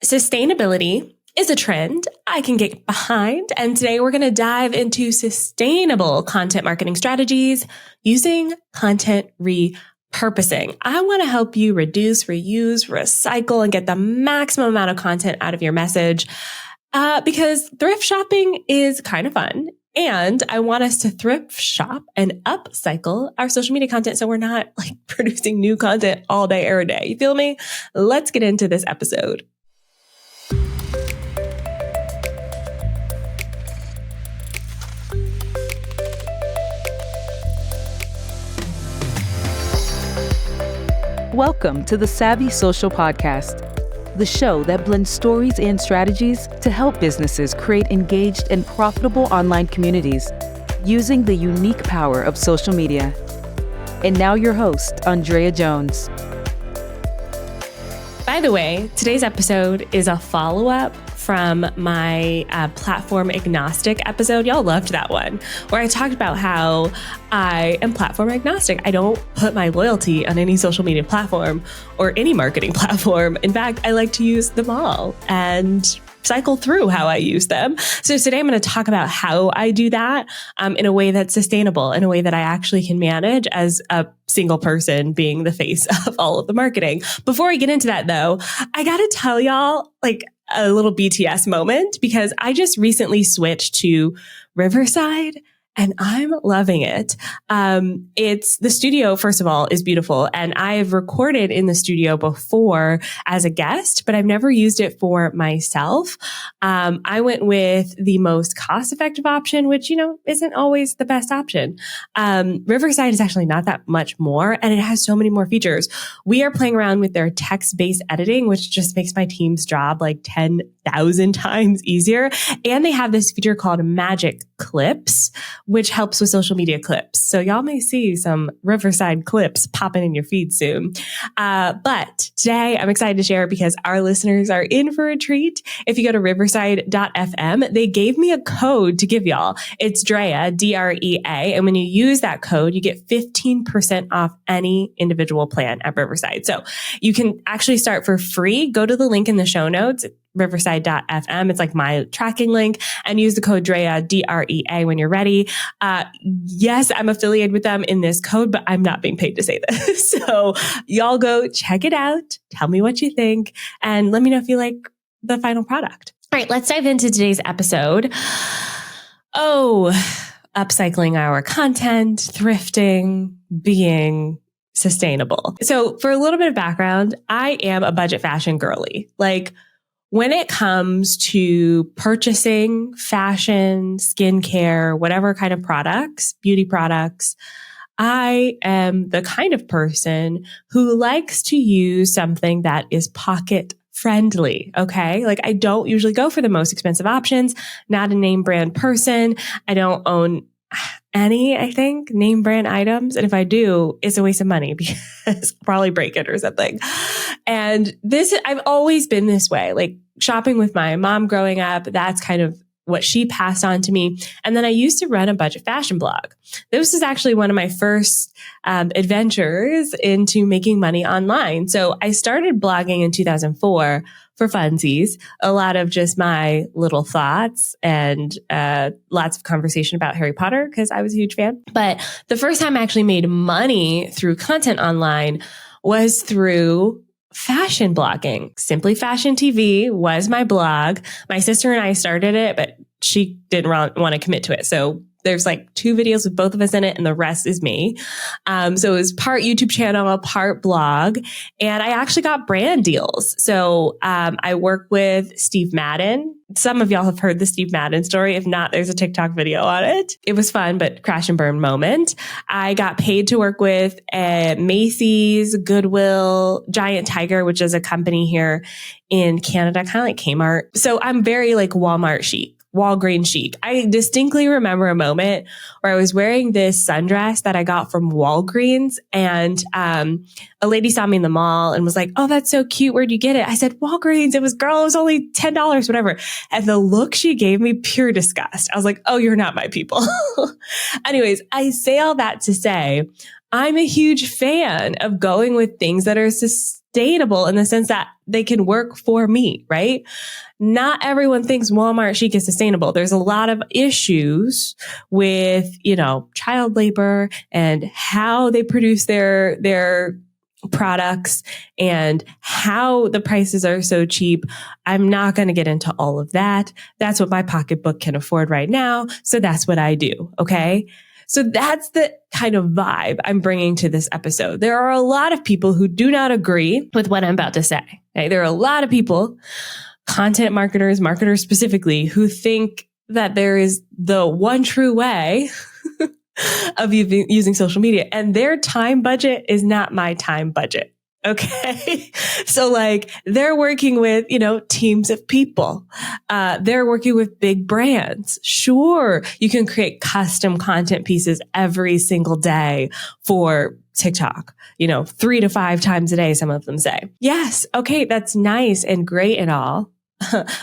Sustainability is a trend I can get behind. And today we're going to dive into sustainable content marketing strategies using content repurposing. I want to help you reduce, reuse, recycle, and get the maximum amount of content out of your message because thrift shopping is kind of fun. And I want us to thrift shop and upcycle our social media content so we're not like producing new content all day, every day. You feel me? Let's get into this episode. Welcome to the Savvy Social Podcast, the show that blends stories and strategies to help businesses create engaged and profitable online communities using the unique power of social media. And now your host, ANDREA Jones. By the way, today's episode is a follow-up from my platform agnostic episode. Y'all loved that one, where I talked about how I am platform agnostic. I don't put my loyalty on any social media platform or any marketing platform. In fact, I like to use them all and cycle through how I use them. So today I'm going to talk about how I do that in a way that's sustainable, in a way that I actually can manage as a single person being the face of all of the marketing. Before I get into that though, I got to tell y'all like a little BTS moment because I just recently switched to Riverside and I'm loving it. It's the studio, first of all, is beautiful. And I've recorded in the studio before as a guest, but I've never used it for myself. I went with the most cost-effective option, which, isn't always the best option. Riverside is actually not that much more, and it has so many more features. We are playing around with their text-based editing, which just makes my team's job like 10,000 times easier. And they have this feature called Magic Clips, which helps with social media clips. So y'all may see some Riverside clips popping in your feed soon. But today I'm excited to share because our listeners are in for a treat. If you go to riverside.fm, they gave me a code to give y'all. It's DREA, DREA. And when you use that code, you get 15% off any individual plan at Riverside. So you can actually start for free. Go to the link in the show notes, riverside.fm. It's like my tracking link, and use the code DREA, DREA when you're ready. Yes, I'm affiliated with them in this code, but I'm not being paid to say this. So y'all go check it out. Tell me what you think and let me know if you like the final product. All right, let's dive into today's episode. Upcycling our content, thrifting, being sustainable. So for a little bit of background, I am a budget fashion girly. Like, when it comes to purchasing fashion, skincare, whatever kind of products, beauty products, I am the kind of person who likes to use something that is pocket friendly. Okay. Like I don't usually go for the most expensive options, not a name brand person. I don't own any, I think, name brand items. And if I do, it's a waste of money because I'll probably break it or something. And I've always been this way, like shopping with my mom growing up. That's kind of what she passed on to me. And then I used to run a budget fashion blog. This was actually one of my first adventures into making money online. So I started blogging in 2004 for funsies, a lot of just my little thoughts and lots of conversation about Harry Potter because I was a huge fan. But the first time I actually made money through content online was through fashion blogging. Simply Fashion TV was my blog. My sister and I started it, but she didn't want to commit to it. So there's like 2 videos with both of us in it and the rest is me. So it was part YouTube channel, part blog. And I actually got brand deals. So I work with Steve Madden. Some of y'all have heard the Steve Madden story. If not, there's a TikTok video on it. It was fun, but crash and burn moment. I got paid to work with Macy's, Goodwill, Giant Tiger, which is a company here in Canada, kind of like Kmart. So I'm very like Walmart chic. Walgreens chic. I distinctly remember a moment where I was wearing this sundress that I got from Walgreens, and a lady saw me in the mall and was like, "Oh, that's so cute. Where'd you get it?" I said, "Walgreens." It was only $10, whatever. And the look she gave me, pure disgust. I was like, "Oh, you're not my people." Anyways, I say all that to say, I'm a huge fan of going with things that are sustainable. sustainable in the sense that they can work for me, right? Not everyone thinks Walmart chic is sustainable. There's a lot of issues with, child labor and how they produce their products and how the prices are so cheap. I'm not going to get into all of that. That's what my pocketbook can afford right now. So that's what I do. Okay. So that's the kind of vibe I'm bringing to this episode. There are a lot of people who do not agree with what I'm about to say. Okay? There are a lot of people, content marketers specifically, who think that there is the one true way of using social media, and their time budget is not my time budget. Okay. So they're working with, teams of people. They're working with big brands. Sure. You can create custom content pieces every single day for TikTok, 3 to 5 times a day. Some of them say, yes. Okay. That's nice and great and all.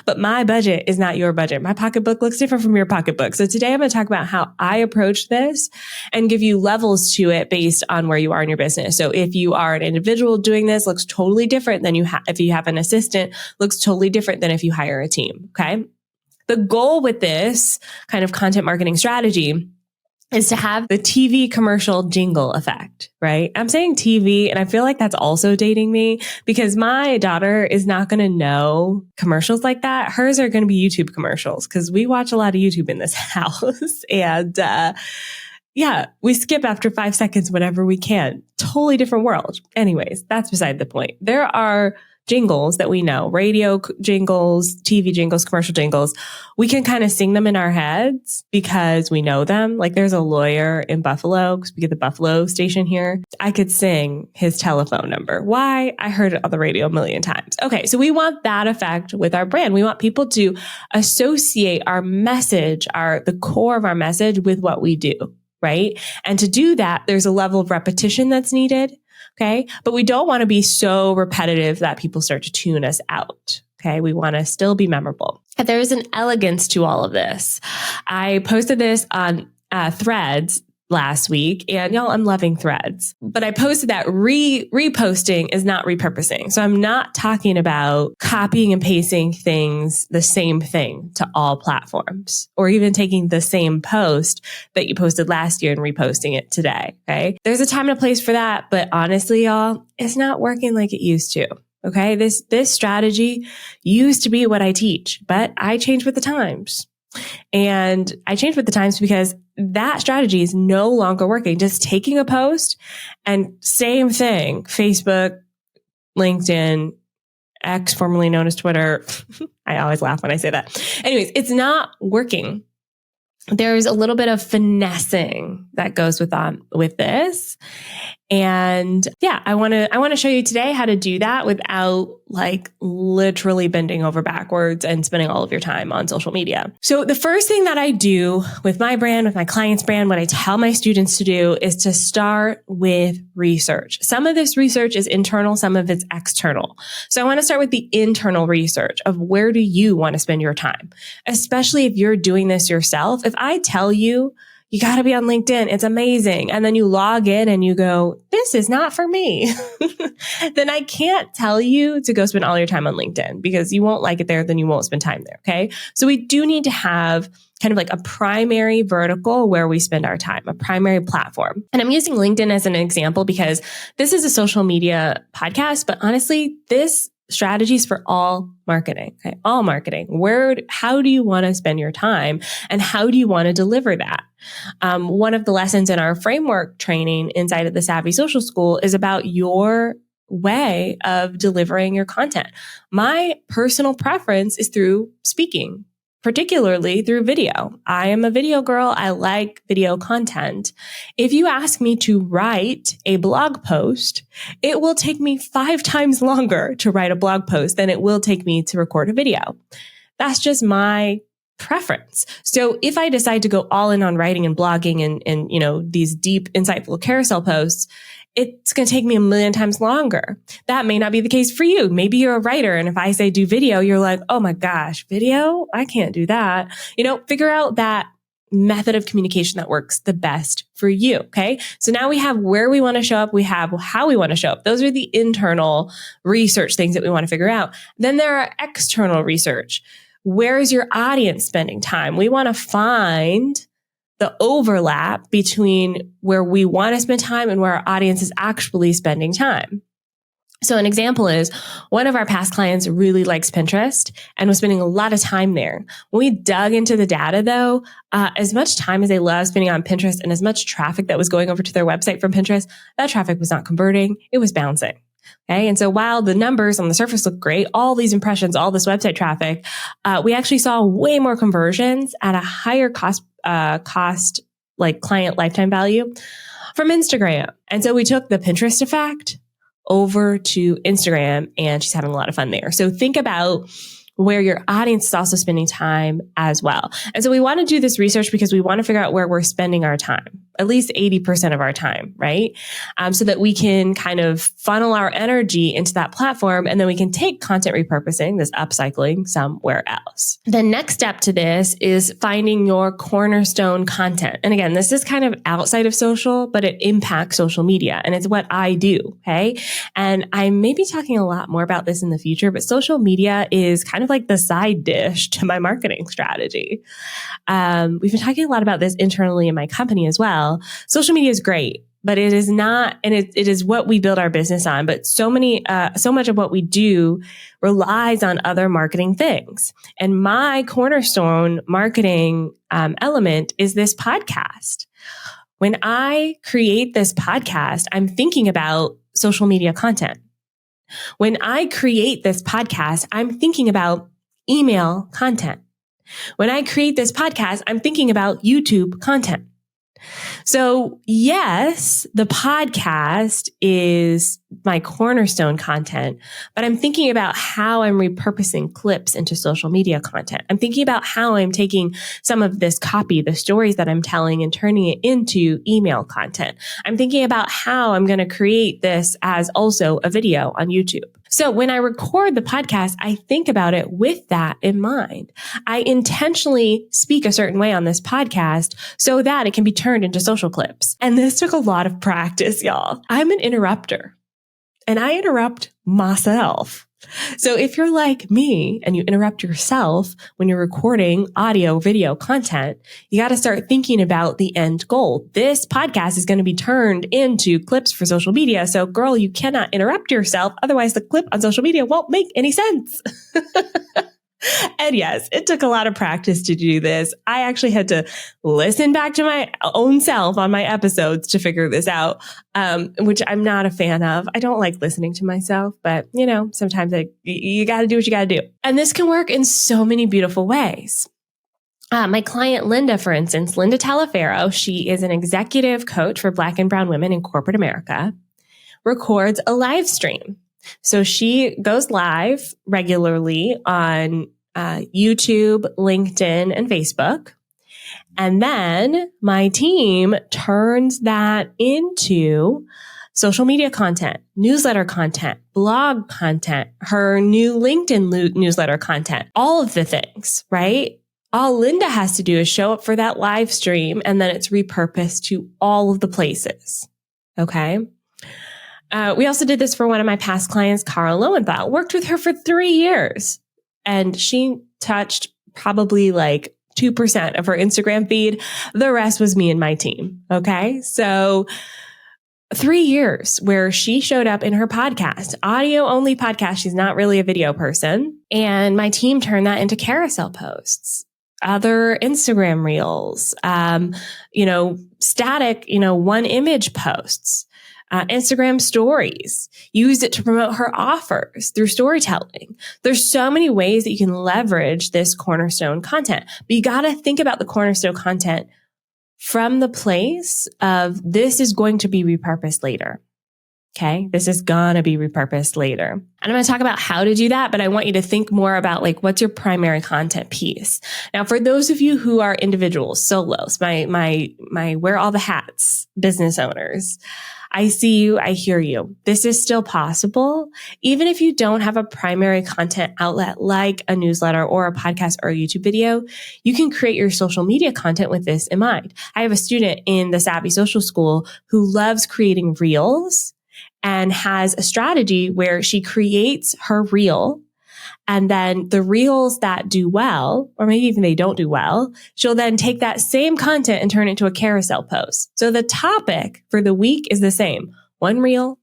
But my budget is not your budget. My pocketbook looks different from your pocketbook. So today I'm going to talk about how I approach this and give you levels to it based on where you are in your business. So if you are an individual doing this, looks totally different than if you have an assistant, looks totally different than if you hire a team. Okay. The goal with this kind of content marketing strategy is to have the TV commercial jingle effect, right? I'm saying TV, and I feel like that's also dating me because my daughter is not going to know commercials like that. Hers are going to be YouTube commercials because we watch a lot of YouTube in this house. And we skip after 5 seconds whenever we can. Totally different world. Anyways, that's beside the point. There are jingles that we know, radio jingles, TV jingles, commercial jingles. We can kind of sing them in our heads because we know them. Like there's a lawyer in Buffalo, because we get the Buffalo station here. I could sing his telephone number. Why? I heard it on the radio a million times. Okay. So we want that effect with our brand. We want people to associate our message, the core of our message with what we do, right? And to do that, there's a level of repetition that's needed. Okay. But we don't want to be so repetitive that people start to tune us out. Okay. We want to still be memorable. And there is an elegance to all of this. I posted this on Threads last week, and y'all, I'm loving Threads, but I posted that reposting is not repurposing. So I'm not talking about copying and pasting things, the same thing to all platforms, or even taking the same post that you posted last year and reposting it today. Okay. There's a time and a place for that, but honestly, y'all, it's not working like it used to. Okay. This strategy used to be what I teach, but I changed with the times. And I changed with the times because that strategy is no longer working. Just taking a post and same thing, Facebook, LinkedIn, X, formerly known as Twitter. I always laugh when I say that. Anyways, it's not working. There's a little bit of finessing that goes with this. And I want to show you today how to do that without literally bending over backwards and spending all of your time on social media. So the first thing that I do with my brand, with my client's brand, what I tell my students to do is to start with research. Some of this research is internal, some of it's external. So I want to start with the internal research of where do you want to spend your time, especially if you're doing this yourself. If I tell you, you got to be on LinkedIn, it's amazing, and then you log in and you go, this is not for me, then I can't tell you to go spend all your time on LinkedIn because you won't like it there, then you won't spend time there. Okay. So we do need to have kind of a primary vertical where we spend our time, a primary platform. And I'm using LinkedIn as an example because this is a social media podcast, but honestly, this strategies for all marketing. Okay? All marketing. How do you want to spend your time and how do you want to deliver that? One of the lessons in our framework training inside of the Savvy Social School is about your way of delivering your content. My personal preference is through speaking, particularly through video. I am a video girl. I like video content. If you ask me to write a blog post, it will take me 5 times longer to write a blog post than it will take me to record a video. That's just my preference. So if I decide to go all in on writing and blogging and these deep, insightful carousel posts, it's going to take me 1,000,000 times longer. That may not be the case for you. Maybe you're a writer. And if I say do video, you're like, oh my gosh, video? I can't do that. Figure out that method of communication that works the best for you. Okay. So now we have where we want to show up. We have how we want to show up. Those are the internal research things that we want to figure out. Then there are external research. Where is your audience spending time? We want to find the overlap between where we want to spend time and where our audience is actually spending time. So an example is one of our past clients really likes Pinterest and was spending a lot of time there. When we dug into the data though, as much time as they love spending on Pinterest and as much traffic that was going over to their website from Pinterest, that traffic was not converting. It was bouncing. Okay. And so while the numbers on the surface look great, all these impressions, all this website traffic, we actually saw way more conversions at a higher cost, like client lifetime value from Instagram. And so we took the Pinterest effect over to Instagram, and she's having a lot of fun there. So think about where your audience is also spending time as well. And so we want to do this research because we want to figure out where we're spending our time, at least 80% of our time, right? So that we can kind of funnel our energy into that platform, and then we can take content repurposing, this upcycling, somewhere else. The next step to this is finding your cornerstone content. And again, this is kind of outside of social, but it impacts social media, and it's what I do, okay? And I may be talking a lot more about this in the future, but social media is kind of like the side dish to my marketing strategy. We've been talking a lot about this internally in my company as well. Social media is great, but it is not, and it is what we build our business on. But so much of what we do relies on other marketing things. And my cornerstone marketing element is this podcast. When I create this podcast, I'm thinking about social media content. When I create this podcast, I'm thinking about email content. When I create this podcast, I'm thinking about YouTube content. So yes, the podcast is my cornerstone content, but I'm thinking about how I'm repurposing clips into social media content. I'm thinking about how I'm taking some of this copy, the stories that I'm telling, and turning it into email content. I'm thinking about how I'm going to create this as also a video on YouTube. So when I record the podcast, I think about it with that in mind. I intentionally speak a certain way on this podcast so that it can be turned into social clips. And this took a lot of practice, y'all. I'm an interrupter, and I interrupt myself. So if you're like me and you interrupt yourself when you're recording audio, video content, you got to start thinking about the end goal. This podcast is going to be turned into clips for social media. So girl, you cannot interrupt yourself. Otherwise the clip on social media won't make any sense. And yes, it took a lot of practice to do this. I actually had to listen back to my own self on my episodes to figure this out, which I'm not a fan of. I don't like listening to myself, but sometimes you got to do what you got to do. And this can work in so many beautiful ways. My client, Linda, for instance, Linda Talaferro, she is an executive coach for Black and Brown women in corporate America, records a live stream. So she goes live regularly on YouTube, LinkedIn, and Facebook. And then my team turns that into social media content, newsletter content, blog content, her new LinkedIn newsletter content, all of the things, right? All Linda has to do is show up for that live stream, and then it's repurposed to all of the places. Okay. We also did this for one of my past clients, Cara Lowenthal. Worked with her for 3 years, and she touched probably like 2% of her Instagram feed. The rest was me and my team. Okay. So 3 years where she showed up in her podcast, audio only podcast. She's not really a video person. And my team turned that into carousel posts, other Instagram reels, static, one image posts. Instagram stories, used it to promote her offers through storytelling. There's so many ways that you can leverage this cornerstone content, but you got to think about the cornerstone content from the place of this is going to be repurposed later. Okay. This is going to be repurposed later. And I'm going to talk about how to do that, but I want you to think more about like, what's your primary content piece? Now, for those of you who are individuals, solos, my wear all the hats, business owners, I see you. I hear you. This is still possible. Even if you don't have a primary content outlet like a newsletter or a podcast or a YouTube video, you can create your social media content with this in mind. I have a student in the Savvy Social School who loves creating reels and has a strategy where she creates her reel, and then the reels that do well, or maybe even they don't do well, she'll then take that same content and turn it into a carousel post. So the topic for the week is the same. One reel,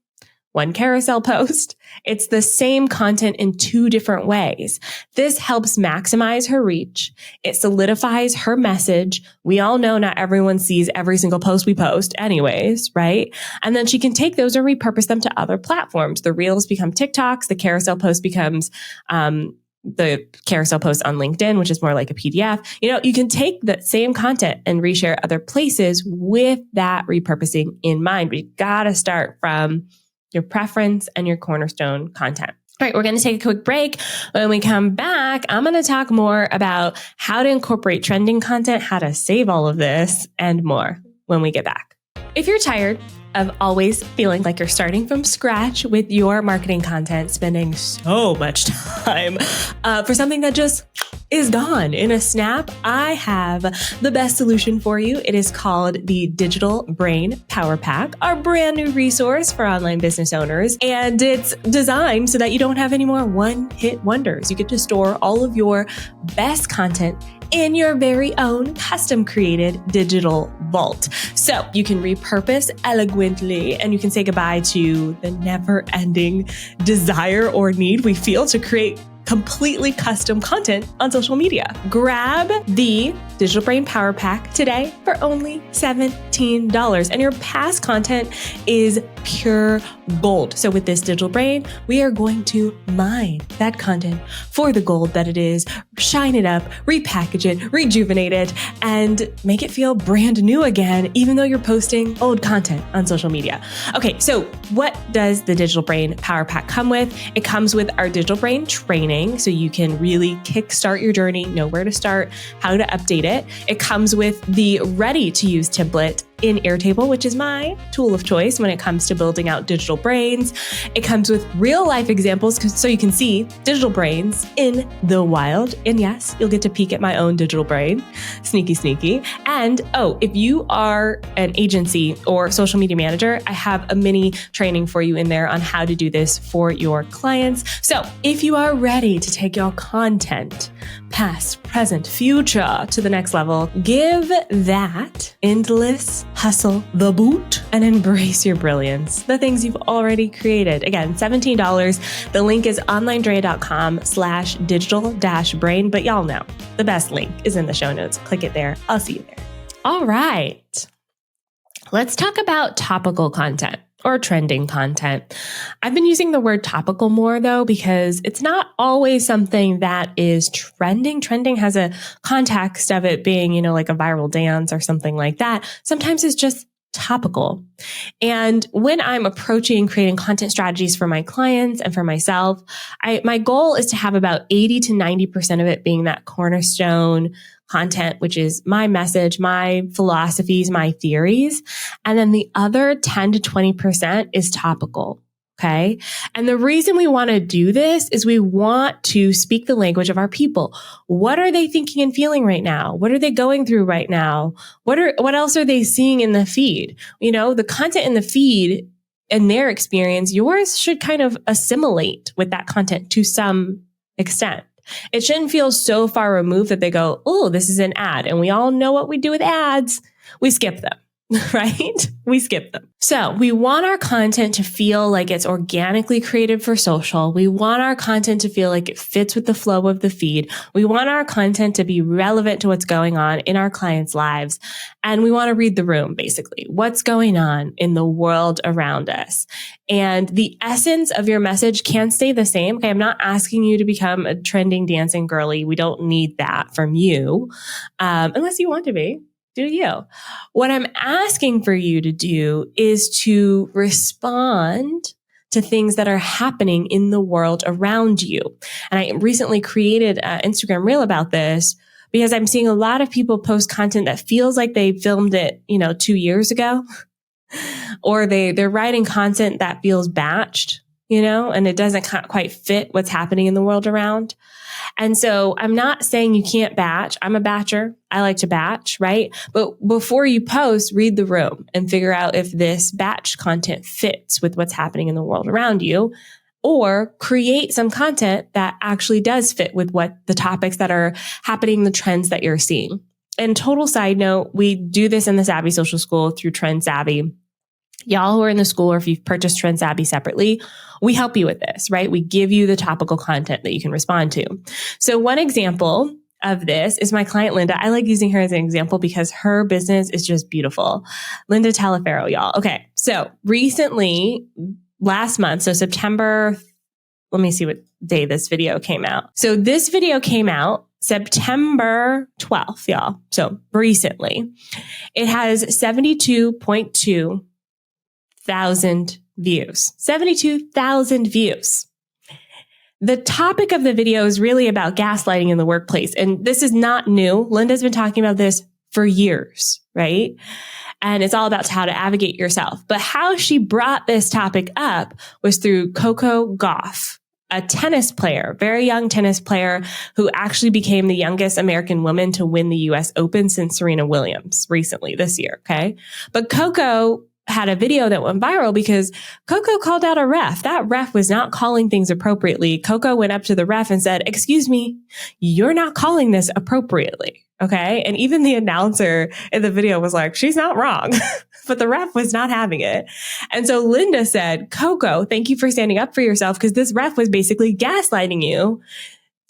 one carousel post. It's the same content in two different ways. This helps maximize her reach. It solidifies her message. We all know not everyone sees every single post we post anyways, right? And then she can take those and repurpose them to other platforms. The reels become TikToks. The carousel post becomes, the carousel post on LinkedIn, which is more like a PDF. You can take that same content and reshare other places with that repurposing in mind. We got to start from your preference and your cornerstone content. All right, we're going to take a quick break. When we come back, I'm going to talk more about how to incorporate trending content, how to save all of this, and more when we get back. If you're tired of always feeling like you're starting from scratch with your marketing content, spending so much time for something that just is gone in a snap, I have the best solution for you. It is called the Digital Brain Power Pack, our brand new resource for online business owners. And it's designed so that you don't have any more one-hit wonders. You get to store all of your best content in your very own custom created digital vault. So you can repurpose eloquently, and you can say goodbye to the never ending desire or need we feel to create completely custom content on social media. Grab the Digital Brain Power Pack today for only $17. And your past content is pure gold. So with this Digital Brain, we are going to mine that content for the gold that it is, shine it up, repackage it, rejuvenate it, and make it feel brand new again, even though you're posting old content on social media. Okay, so what does the Digital Brain Power Pack come with? It comes with our Digital Brain training, so you can really kickstart your journey, know where to start, how to update it. It comes with the ready-to-use template in Airtable, which is my tool of choice when it comes to building out digital brains. It comes with real life examples so you can see digital brains in the wild. And yes, you'll get to peek at my own digital brain. Sneaky, sneaky. And if you are an agency or social media manager, I have a mini training for you in there on how to do this for your clients. So if you are ready to take your content past, present, future to the next level, give that endless hustle the boot and embrace your brilliance, the things you've already created. Again, $17. The link is onlinedrea.com/digital-brain, but y'all know the best link is in the show notes. Click it there. I'll see you there. All right. Let's talk about topical content or trending content. I've been using the word topical more though, because it's not always something that is trending. Trending has a context of it being, like a viral dance or something like that. Sometimes it's just topical. And when I'm approaching creating content strategies for my clients and for myself, my goal is to have about 80 to 90% of it being that cornerstone content, which is my message, my philosophies, my theories. And then the other 10 to 20% is topical. Okay. And the reason we want to do this is we want to speak the language of our people. What are they thinking and feeling right now? What are they going through right now? What else are they seeing in the feed? The content in the feed and their experience, yours should kind of assimilate with that content to some extent. It shouldn't feel so far removed that they go, oh, this is an ad. And we all know what we do with ads. We skip them, right? We skip them. So we want our content to feel like it's organically created for social. We want our content to feel like it fits with the flow of the feed. We want our content to be relevant to what's going on in our clients' lives. And we want to read the room, basically. What's going on in the world around us? And the essence of your message can stay the same. Okay, I'm not asking you to become a trending dancing girly. We don't need that from you, unless you want to be. Do you? What I'm asking for you to do is to respond to things that are happening in the world around you. And I recently created an Instagram reel about this because I'm seeing a lot of people post content that feels like they filmed it, 2 years ago, or they're writing content that feels batched, and it doesn't quite fit what's happening in the world around. And so I'm not saying you can't batch. I'm a batcher. I like to batch, right? But before you post, read the room and figure out if this batch content fits with what's happening in the world around you, or create some content that actually does fit with what the topics that are happening, the trends that you're seeing. And total side note, we do this in the Savvy Social School through Trend Savvy. Y'all who are in the school, or if you've purchased Trend Savvy separately, we help you with this, right? We give you the topical content that you can respond to. So one example of this is my client, Linda. I like using her as an example because her business is just beautiful. Linda Talafero, y'all. Okay. So recently, last month, so September, let me see what day this video came out. So this video came out September 12th, y'all. So recently, it has 72.2 thousand views. 72,000 views. The topic of the video is really about gaslighting in the workplace. And this is not new. Linda's been talking about this for years, right? And it's all about how to advocate yourself. But how she brought this topic up was through Coco Gauff, a tennis player, very young tennis player who actually became the youngest American woman to win the US Open since Serena Williams recently this year. Okay. But Coco had a video that went viral because Coco called out a ref. That ref was not calling things appropriately. Coco went up to the ref and said, "Excuse me, you're not calling this appropriately." Okay. And even the announcer in the video was like, she's not wrong, but the ref was not having it. And so Linda said, "Coco, thank you for standing up for yourself, because this ref was basically gaslighting you,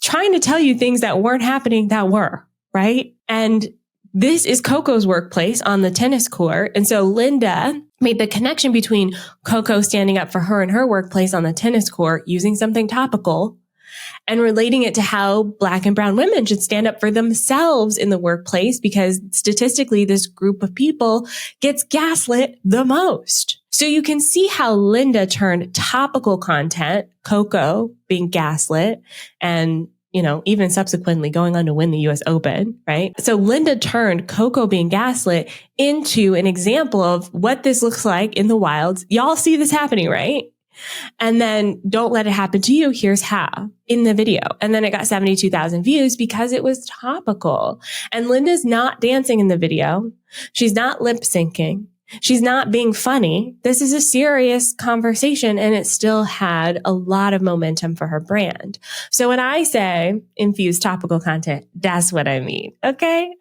trying to tell you things that weren't happening that were," right? And this is Coco's workplace on the tennis court. And so Linda made the connection between Coco standing up for her in her workplace on the tennis court using something topical and relating it to how Black and brown women should stand up for themselves in the workplace, because statistically, this group of people gets gaslit the most. So you can see how Linda turned topical content, Coco being gaslit, and even subsequently going on to win the US Open, right? So Linda turned Coco being gaslit into an example of what this looks like in the wilds. Y'all see this happening, right? And then don't let it happen to you. Here's how in the video. And then it got 72,000 views because it was topical. And Linda's not dancing in the video. She's not lip syncing. She's not being funny. This is a serious conversation, and it still had a lot of momentum for her brand. So when I say infuse topical content, that's what I mean. Okay.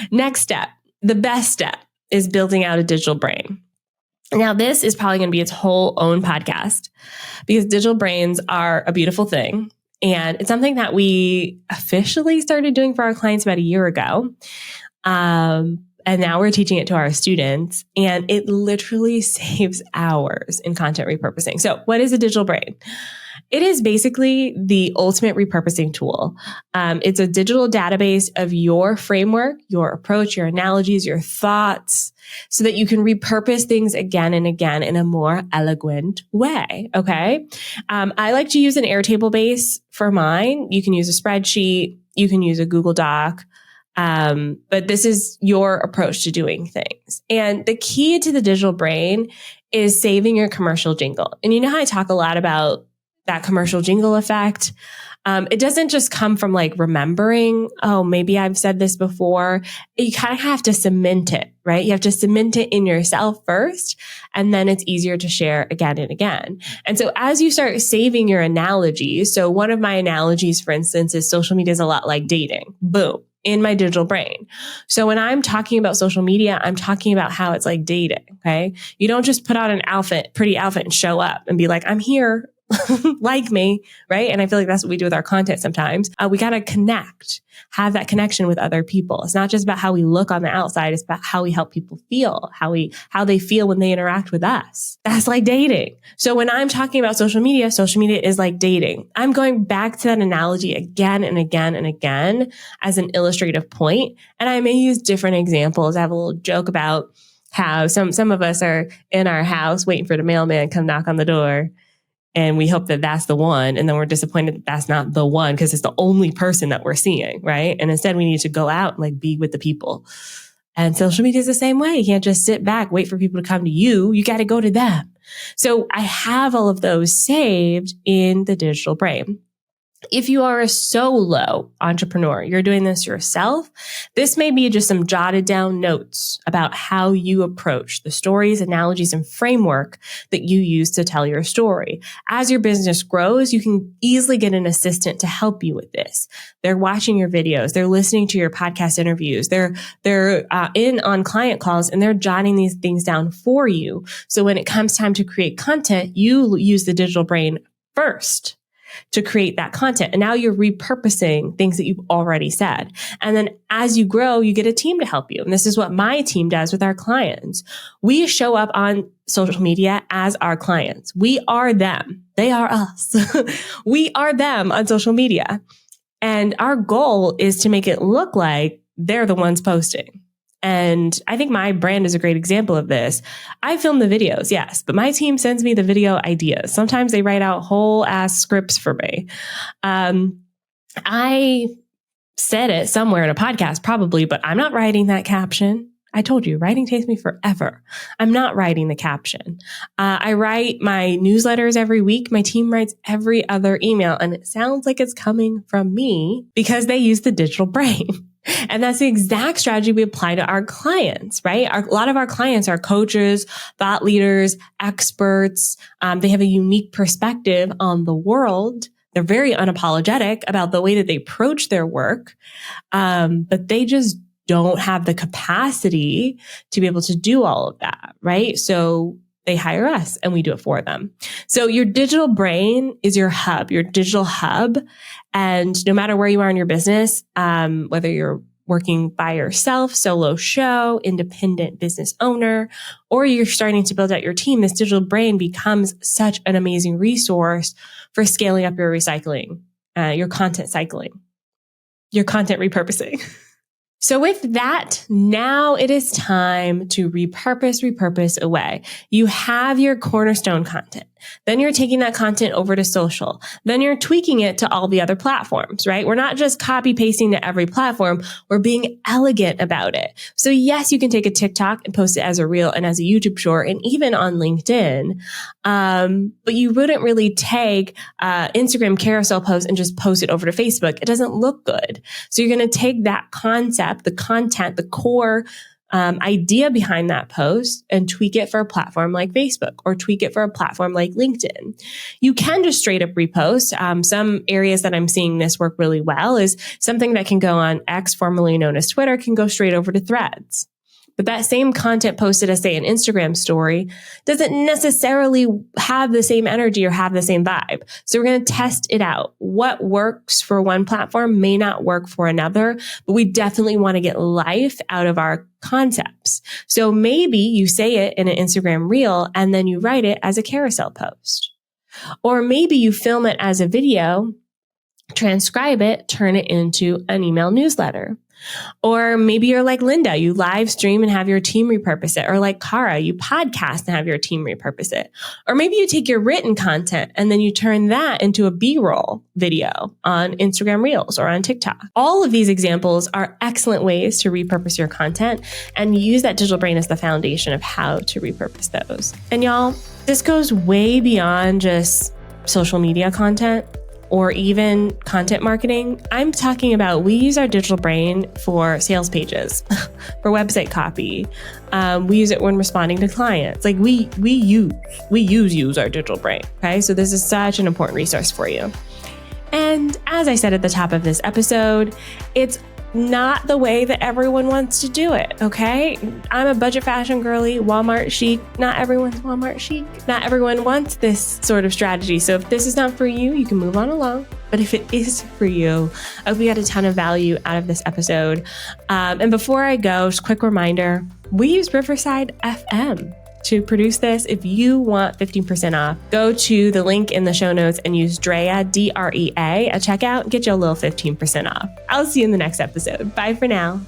Next step, the best step, is building out a digital brain. Now, this is probably going to be its whole own podcast, because digital brains are a beautiful thing. And it's something that we officially started doing for our clients about a year ago. And now we're teaching it to our students, and it literally saves hours in content repurposing. So what is a digital brain? It is basically the ultimate repurposing tool. It's a digital database of your framework, your approach, your analogies, your thoughts, so that you can repurpose things again and again in a more elegant way. Okay. I like to use an Airtable base for mine. You can use a spreadsheet. You can use a Google Doc. But this is your approach to doing things. And the key to the digital brain is saving your commercial jingle. And you know how I talk a lot about that commercial jingle effect? It doesn't just come from like remembering, oh, maybe I've said this before. You kind of have to cement it, right? You have to cement it in yourself first, and then it's easier to share again and again. And so as you start saving your analogies, so one of my analogies, for instance, is social media is a lot like dating. Boom. In my digital brain. So when I'm talking about social media, I'm talking about how it's like dating. Okay. You don't just put out an outfit, pretty outfit, and show up and be like, I'm here. like me, right? And I feel like that's what we do with our content sometimes. We got to connect, have that connection with other people. It's not just about how we look on the outside. It's about how we help people feel, how they feel when they interact with us. That's like dating. So when I'm talking about social media is like dating. I'm going back to that analogy again and again and again as an illustrative point. And I may use different examples. I have a little joke about how some of us are in our house waiting for the mailman to come knock on the door. And we hope that that's the one. And then we're disappointed that that's not the one because it's the only person that we're seeing, right? And instead we need to go out and like be with the people. And social media is the same way. You can't just sit back, wait for people to come to you. You got to go to them. So I have all of those saved in the digital brain. If you are a solo entrepreneur, you're doing this yourself, this may be just some jotted down notes about how you approach the stories, analogies, and framework that you use to tell your story. As your business grows, you can easily get an assistant to help you with this. They're watching your videos. They're listening to your podcast interviews. They're in on client calls and they're jotting these things down for you. So when it comes time to create content, you use the digital brain first to create that content. And now you're repurposing things that you've already said. And then as you grow, you get a team to help you. And this is what my team does with our clients. We show up on social media as our clients. We are them. They are us. We are them on social media. And our goal is to make it look like they're the ones posting. And I think my brand is a great example of this. I film the videos, yes, but my team sends me the video ideas. Sometimes they write out whole ass scripts for me. I said it somewhere in a podcast, probably, but I'm not writing that caption. I told you, writing takes me forever. I'm not writing the caption. I write my newsletters every week. My team writes every other email, and it sounds like it's coming from me because they use the digital brain. And that's the exact strategy we apply to our clients, right? A lot of our clients are coaches, thought leaders, experts. They have a unique perspective on the world. They're very unapologetic about the way that they approach their work. But they just don't have the capacity to be able to do all of that, right? So they hire us and we do it for them. So your digital brain is your hub, your digital hub. And no matter where you are in your business, whether you're working by yourself, solo show, independent business owner, or you're starting to build out your team, this digital brain becomes such an amazing resource for scaling up your recycling, your content cycling, your content repurposing. So with that, now it is time to repurpose away. You have your cornerstone content. Then you're taking that content over to social. Then you're tweaking it to all the other platforms, right? We're not just copy pasting to every platform. We're being elegant about it. So yes, you can take a TikTok and post it as a reel and as a YouTube short and even on LinkedIn. But you wouldn't really take Instagram carousel post and just post it over to Facebook. It doesn't look good. So you're going to take that concept, the content, the core idea behind that post and tweak it for a platform like Facebook or tweak it for a platform like LinkedIn. You can just straight up repost. Some areas that I'm seeing this work really well is something that can go on X, formerly known as Twitter, can go straight over to Threads. But that same content posted as, say, an Instagram story doesn't necessarily have the same energy or have the same vibe. So we're going to test it out. What works for one platform may not work for another, but we definitely want to get life out of our concepts. So maybe you say it in an Instagram reel and then you write it as a carousel post. Or maybe you film it as a video, transcribe it, turn it into an email newsletter. Or maybe you're like Linda, you live stream and have your team repurpose it. Or like Cara, you podcast and have your team repurpose it. Or maybe you take your written content and then you turn that into a B-roll video on Instagram Reels or on TikTok. All of these examples are excellent ways to repurpose your content and use that digital brain as the foundation of how to repurpose those. And y'all, this goes way beyond just social media content or even content marketing. I'm talking about, we use our digital brain for sales pages, for website copy. We use it when responding to clients. Like we use our digital brain. Okay. So this is such an important resource for you. And as I said at the top of this episode, it's not the way that everyone wants to do it, okay? I'm a budget fashion girly, Walmart chic. Not everyone's Walmart chic. Not everyone wants this sort of strategy. So if this is not for you, you can move on along. But if it is for you, I hope you got a ton of value out of this episode. And before I go, just a quick reminder, we use Riverside FM to produce this. If you want 15% off, go to the link in the show notes and use DREA, DREA at checkout, get you a little 15% off. I'll see you in the next episode. Bye for now.